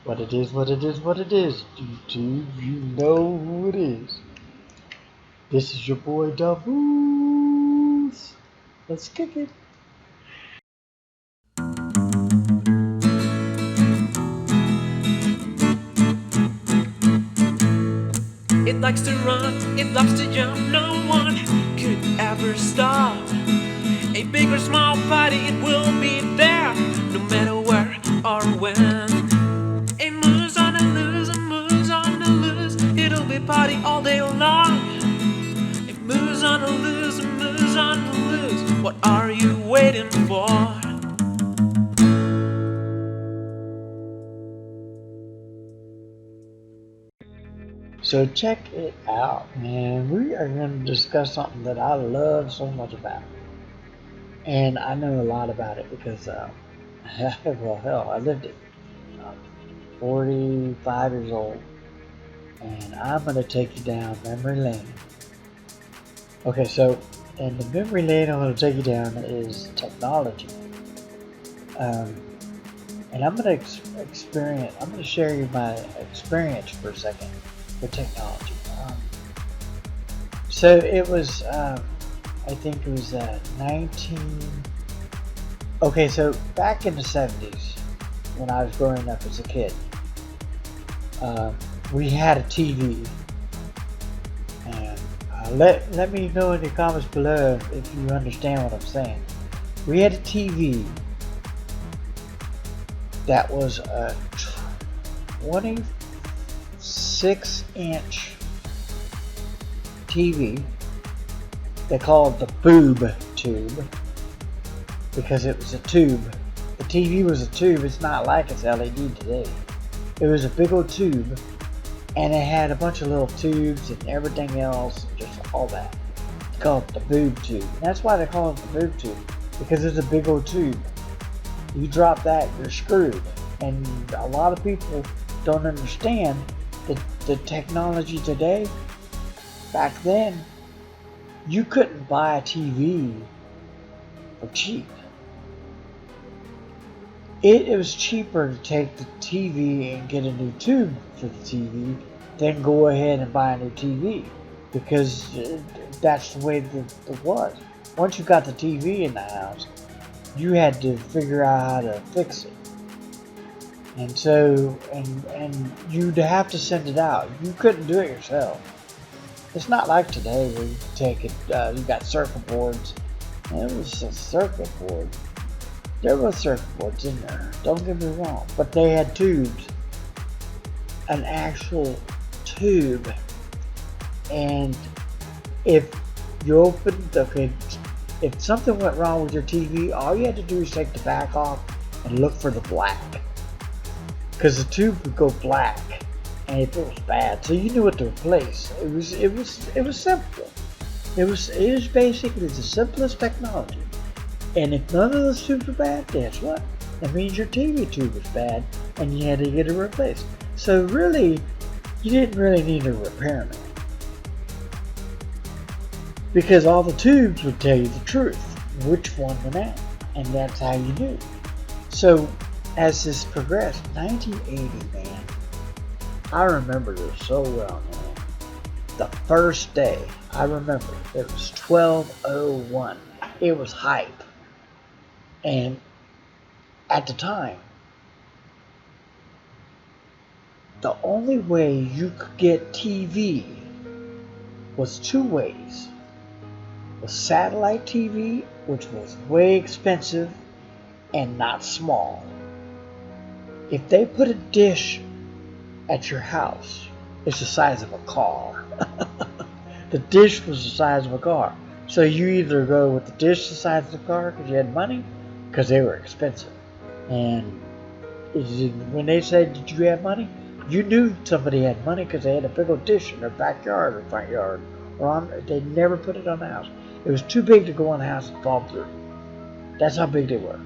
What it is, what it is, what it is. Do you know who it is? This is your boy Davos. Let's kick it. It likes to run, it loves to jump, no one could ever stop. A big or small party, it will be there, no matter where or when. It moves on the loose, it moves on the loose, it'll be party all day long. It moves on the loose, it moves on the loose, what are you waiting for? So check it out, man. We are going to discuss something that I love so much about. And I know a lot about it because, well, hell, I lived it. I'm 45 years old. And I'm going to take you down memory lane. Okay, so, and the memory lane I'm going to take you down is technology. And I'm going to I'm going to share you my experience for a second with technology. So it was, I think it was okay, so back in the 70s, when I was growing up as a kid, we had a TV. And let me know in the comments below if you understand what I'm saying. We had a TV that was a 26-inch TV. They call it the boob tube because it was a tube. The TV was a tube. It's not like it's LED today. It was a big old tube, and it had a bunch of little tubes and everything else, just all that. It's called the boob tube. And that's why they call it the boob tube, because it's a big old tube. You drop that, you're screwed. And a lot of people don't understand the technology today. Back then, you couldn't buy a TV for cheap. It was cheaper to take the TV and get a new tube for the TV than go ahead and buy a new TV, because that's the way it was. Once you got the TV in the house, you had to figure out how to fix it. And so, and you'd have to send it out. You couldn't do it yourself. It's not like today where you take it, you got circuit boards. And it was a circuit board. There were circuit boards in there, don't get me wrong, but they had tubes, an actual tube. And if you opened, if something went wrong with your TV, all you had to do is take the back off and look for the black, because the tube would go black, and if it was bad, so you knew what to replace. It was simple. It was basically the simplest technology. And if none of those tubes were bad, guess what? That means your TV tube was bad, and you had to get it replaced. So really, you didn't really need a repairman, because all the tubes would tell you the truth, which one went out, and that's how you knew. So as this progressed, 1980, man, I remember this so well, man. The first day, I remember, it was 12:01. It was hype. And at the time, the only way you could get TV was two ways. Was satellite TV, which was way expensive and not small. If they put a dish at your house, it's the size of a car. The dish was the size of a car. So you either go with the dish the size of the car because you had money, because they were expensive. And when they said, did you have money? You knew somebody had money because they had a big old dish in their backyard or front yard. They never put it on the house. It was too big to go on the house and fall through. That's how big they were.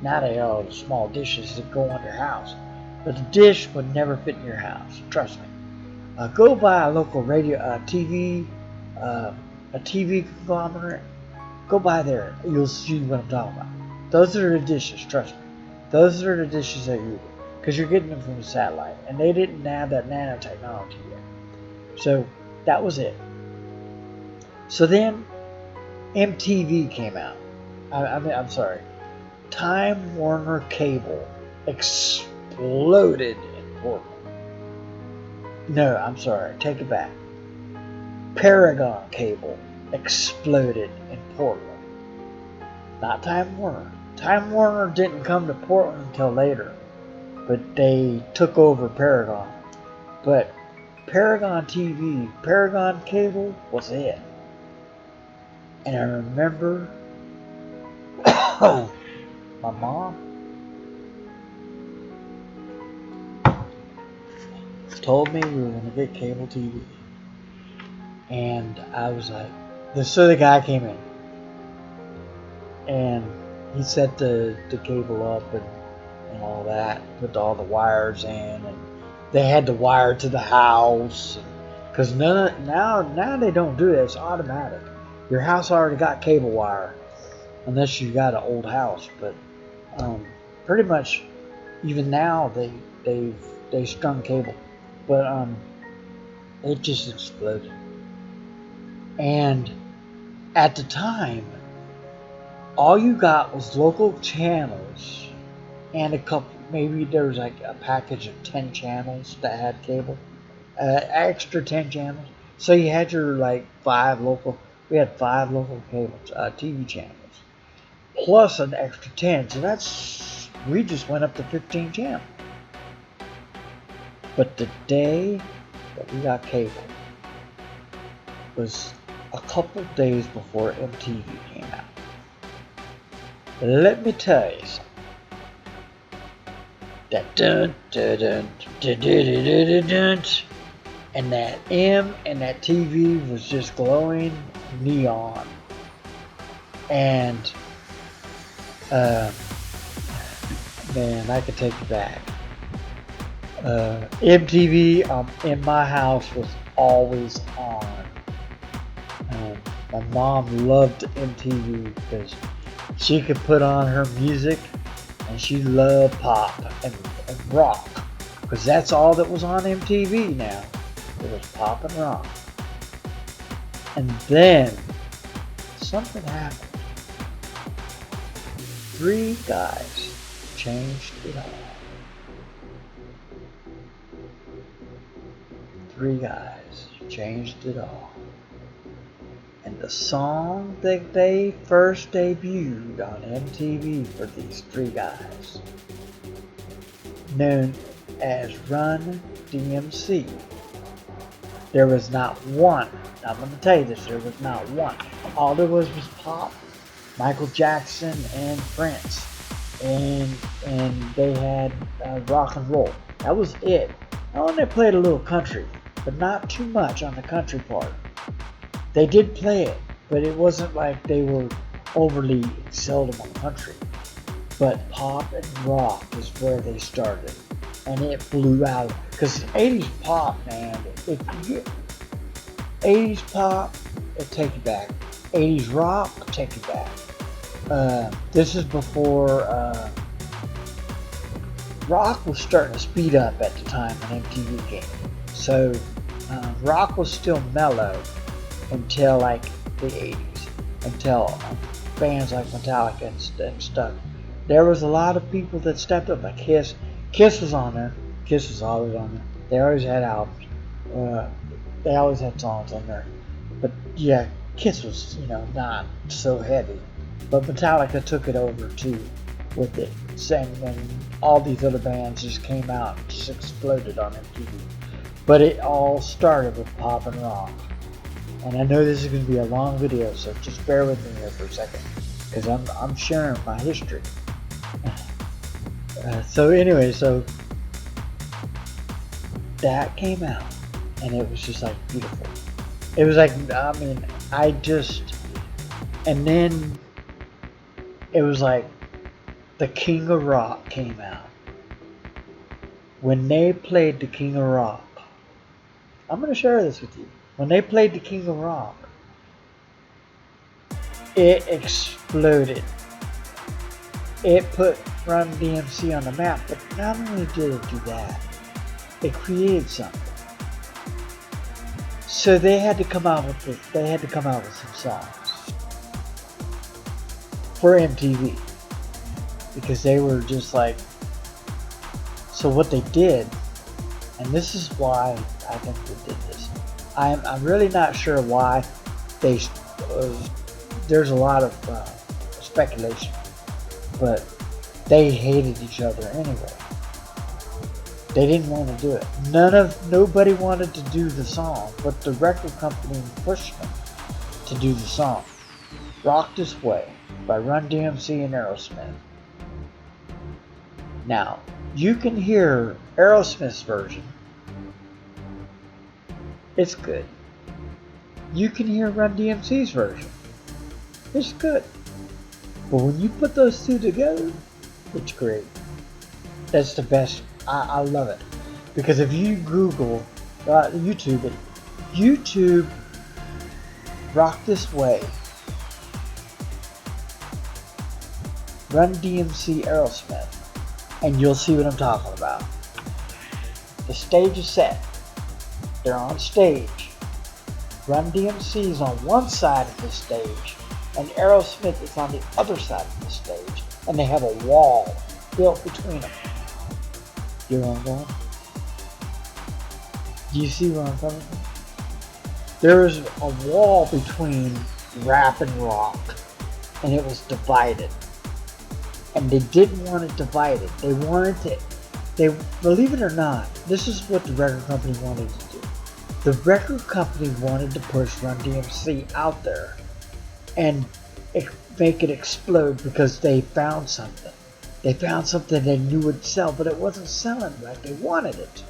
Now they have all the small dishes that go on your house. But the dish would never fit in your house. Trust me. Go buy a local radio, TV conglomerate. Go by there. You'll see what I'm talking about. Those are the dishes, trust me. Those are the dishes that you because you're getting them from a satellite, and they didn't have that nanotechnology yet. So that was it. So then MTV came out. I'm sorry. Time Warner Cable exploded in Portland. No, I'm sorry. Take it back. Paragon Cable exploded in Portland. Not Time Warner. Time Warner didn't come to Portland until later, but they took over Paragon. But Paragon TV, Paragon Cable was it. And I remember my mom told me we were going to get cable TV. And I was like, so the guy came in. And he set the cable up and all that, put all the wires in, and they had to wire to the house. Because now they don't do it, it's automatic. Your house already got cable wire, unless you got an old house. But pretty much, even now they strung cable. But it just exploded. And at the time, all you got was local channels and a couple, maybe there was like a package of 10 channels that had cable, extra 10 channels. So you had your like we had 5 local cables, TV channels, plus an extra 10. So we just went up to 15 channels. But the day that we got cable was a couple days before MTV came out. Let me tell you something. That dun dun dun dun dun dun dun, and that M and that TV was just glowing neon. And man, I could take you back. MTV in my house was always on. My mom loved MTV because she could put on her music, and she loved pop and rock, because that's all that was on MTV now. It was pop and rock. And then something happened. 3 guys changed it all. 3 guys changed it all. And the song that they first debuted on MTV for these 3 guys, known as Run DMC, there was not one. I'm going to tell you this, there was not one. All there was pop, Michael Jackson and Prince, and they had rock and roll. That was it. Oh, and they played a little country, but not too much on the country part. They did play it, but it wasn't like they were overly excelled on country. But pop and rock is where they started, and it blew out. Because 80s pop, man, if you get 80s pop, it'll take you back. 80s rock, it'll take you back. This is before rock was starting to speed up at the time when MTV came. So rock was still mellow until like the 80s, until bands like Metallica and stuff. There was a lot of people that stepped up, like Kiss. Kiss was on there. Kiss was always on there. They always had albums. They always had songs on there. But yeah, Kiss was, not so heavy. But Metallica took it over too with it. And all these other bands just came out and just exploded on MTV. But it all started with pop and rock. And I know this is going to be a long video, so just bear with me here for a second, because I'm sharing my history. So that came out, and it was just like beautiful. It was like, and then it was like the King of Rock came out. When they played the King of Rock, I'm going to share this with you. When they played the King of Rock, it exploded. It put Run DMC on the map, but not only did it do that, it created something. So they had to come out with some songs for MTV, because they were just like. So what they did, and this is why I think they did this. I'm really not sure why they. There's a lot of speculation, but they hated each other anyway. They didn't want to do it. Nobody wanted to do the song, but the record company pushed them to do the song. Rock This Way by Run DMC and Aerosmith. Now, you can hear Aerosmith's version. It's good. You can hear Run DMC's version. It's good. But when you put those two together, it's great. That's the best. I love it. Because if you Google, YouTube it, YouTube Rock This Way, Run DMC Aerosmith, and you'll see what I'm talking about. The stage is set. They're on stage. Run DMC is on one side of the stage, and Aerosmith is on the other side of the stage, and they have a wall built between them. You know what I'm going? Do you see where I'm coming from? There was a wall between rap and rock, and it was divided. And they didn't want it divided. They wanted to, believe it or not, this is what the record company wanted to do. The record company wanted to push Run DMC out there and make it explode because they found something. They found something they knew would sell, but it wasn't selling like they wanted it.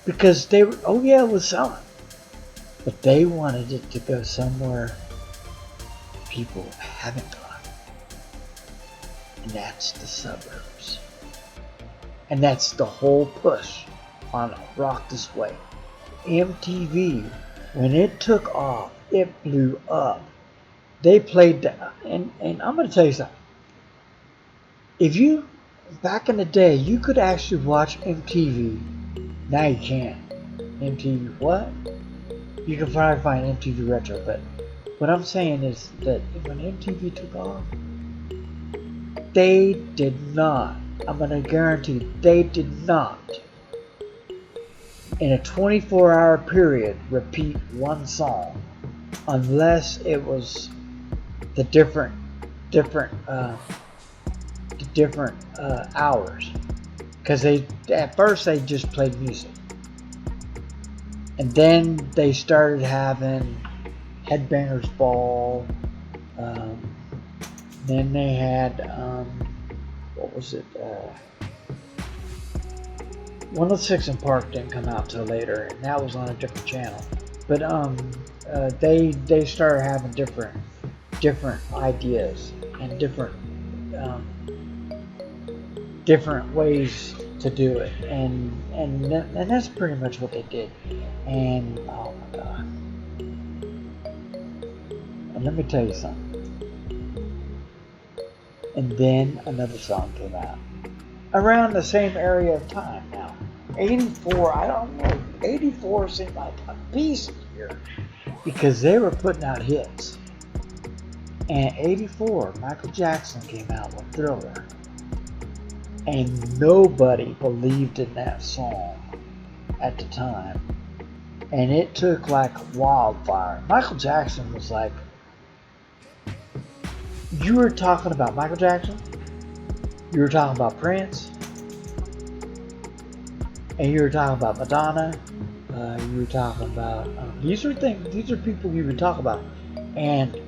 Because they were, oh yeah, it was selling. But they wanted it to go somewhere people haven't gone. And that's the suburbs. And that's the whole push on Rock This Way. MTV, when it took off, it blew up. They played that, and I'm going to tell you something. If you, back in the day, you could actually watch MTV. Now you can't. MTV what? You can probably find MTV Retro, but what I'm saying is that when MTV took off, they did not, I'm going to guarantee, they did not, in a 24-hour period, repeat one song, unless it was the different hours, because at first they just played music, and then they started having Headbangers Ball. Then they had what was it? 106 in Park didn't come out till later, and that was on a different channel. But they started having different ideas and different ways to do it, and that's pretty much what they did. And oh my god! And let me tell you something. And then another song came out around the same area of time. Now, 84. I don't know. 84 seemed like a piece year because they were putting out hits. And 84, Michael Jackson came out with Thriller. And nobody believed in that song at the time. And it took like wildfire. Michael Jackson was like, you were talking about Michael Jackson, you were talking about Prince, and you were talking about Madonna, you were talking about, these are people you would talk about. And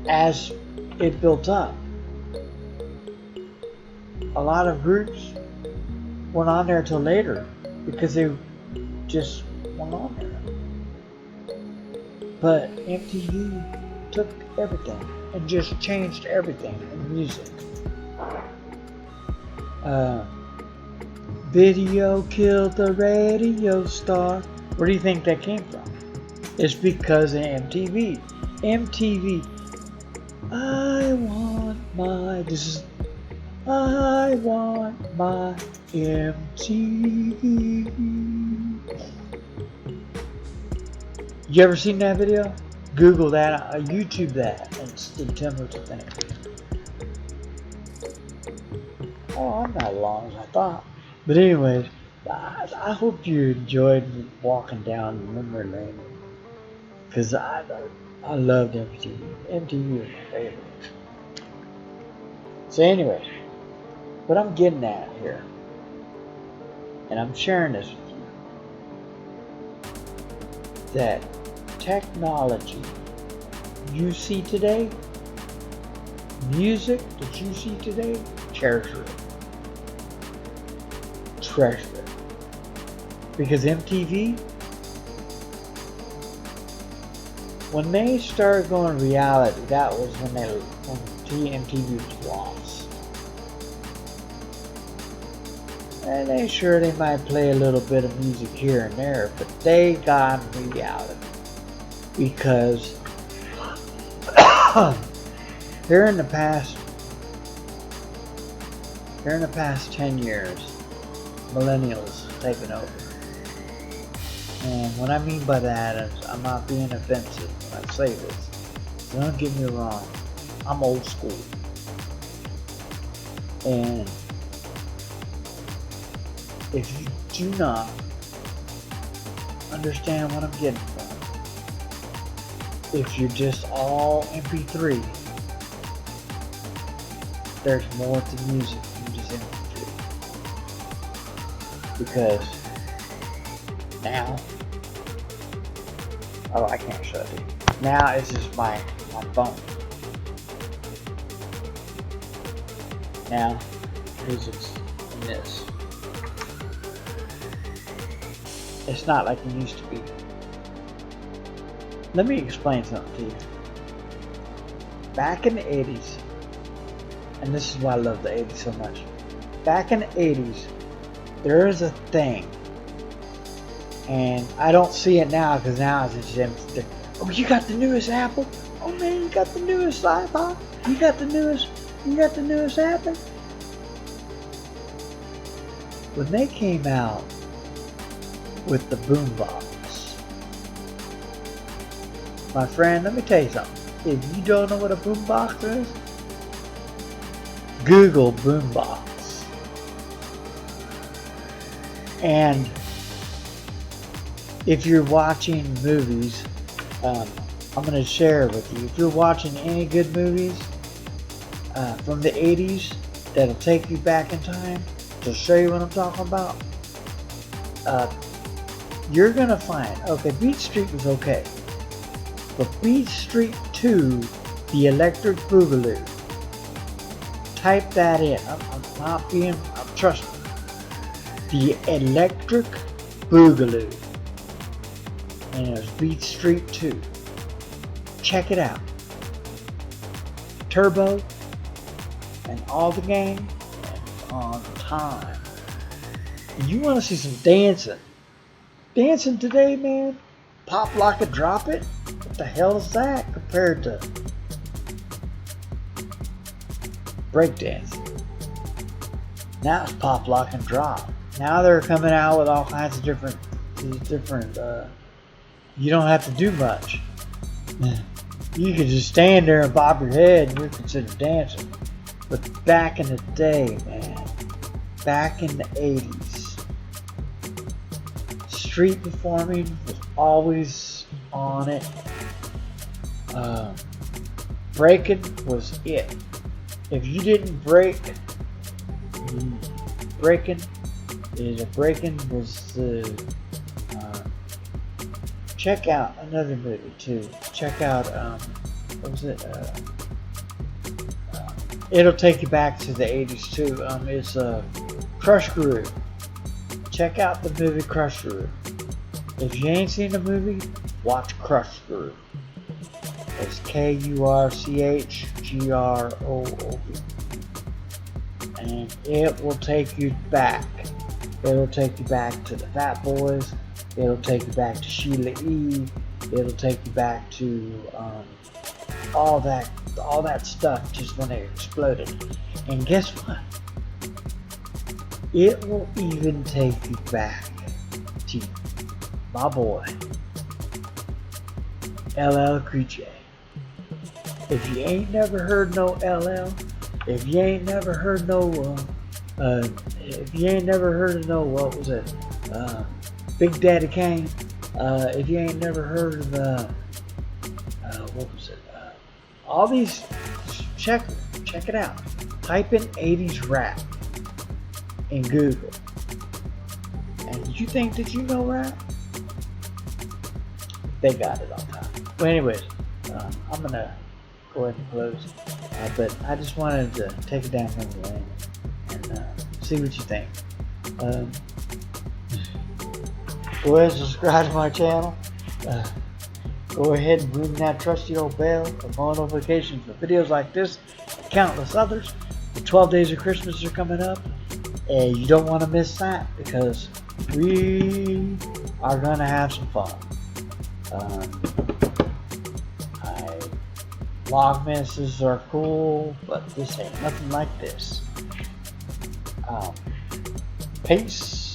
as it built up, a lot of groups weren't on there till later because they just weren't on there. But MTV took everything and just changed everything in music. Video killed the radio star. Where do you think that came from? It's because of MTV. MTV. I want my. This is I want my MTV. You ever seen that video? Google that, YouTube that, and tell me what you think. Oh, I'm not as long as I thought. But anyways, I hope you enjoyed walking down memory lane. Because I loved MTV. MTV was my favorite. So anyway, what I'm getting at here, and I'm sharing this with you, that technology you see today, music that you see today, treasure it. Treasure it. Because MTV, when they started going reality, that was when MTV was lost. And they might play a little bit of music here and there, but they got reality. Because here in the past 10 years, millennials taken over. And what I mean by that is, I'm not being offensive when I say this. So don't get me wrong, I'm old school. And if you do not understand what I'm getting from, if you're just all MP3, there's more to music than just MP3. Because now, oh, I can't show you. Now it's just my phone. Now, music's in this. It's not like it used to be. Let me explain something to you. Back in the 80s, and this is why I love the 80s so much. Back in the 80s, there is a thing, and I don't see it now because now it's just, oh, you got the newest Apple? Oh man, you got the newest iPod? You got the newest Apple? When they came out with the boombox, my friend, let me tell you something. If you don't know what a boombox is, Google boombox. And if you're watching movies, I'm going to share with you. If you're watching any good movies from the 80s that'll take you back in time to show you what I'm talking about, you're going to find, okay, Beat Street was okay. But Beat Street 2, the Electric Boogaloo, type that in. Trust me. The Electric Boogaloo. And it was Beat Street 2. Check it out. Turbo and all the gang and on time. And you want to see some dancing. Dancing today, man? Pop, lock, and drop it? What the hell is that compared to breakdancing? Now it's pop, lock, and drop. Now they're coming out with all kinds of different. You don't have to do much. You can just stand there and bob your head and you're considered dancing. But back in the day, man, back in the 80s, street performing was always on it. Breaking was it. If you didn't break, breaking was the. Check out another movie too. Check out what was it? It'll take you back to the 80s too. It's Crush Groove. Check out the movie Crush Groove. If you ain't seen the movie, watch Crush Groove. It's KURCHGROOV. And it will take you back. It'll take you back to the Fat Boys. It'll take you back to Sheila E. It'll take you back to all that all that stuff just when it exploded. And guess what? It will even take you back to my boy, LL Cool J. If you ain't never heard no LL, if you ain't never heard no, if you ain't never heard of no, what was it, Big Daddy Kane, if you ain't never heard of, what was it, all these, check it out. Type in 80s rap in Google. And did you think that you know rap? They got it on time. Well, anyways, I'm gonna go ahead and close. But I just wanted to take it down memory lane and see what you think. Go ahead and subscribe to my channel. Go ahead and ring that trusty old bell for more notifications for videos like this and countless others. The 12 days of Christmas are coming up, and you don't want to miss that because we are going to have some fun. Vlogmases are cool, but this ain't nothing like this. Peace.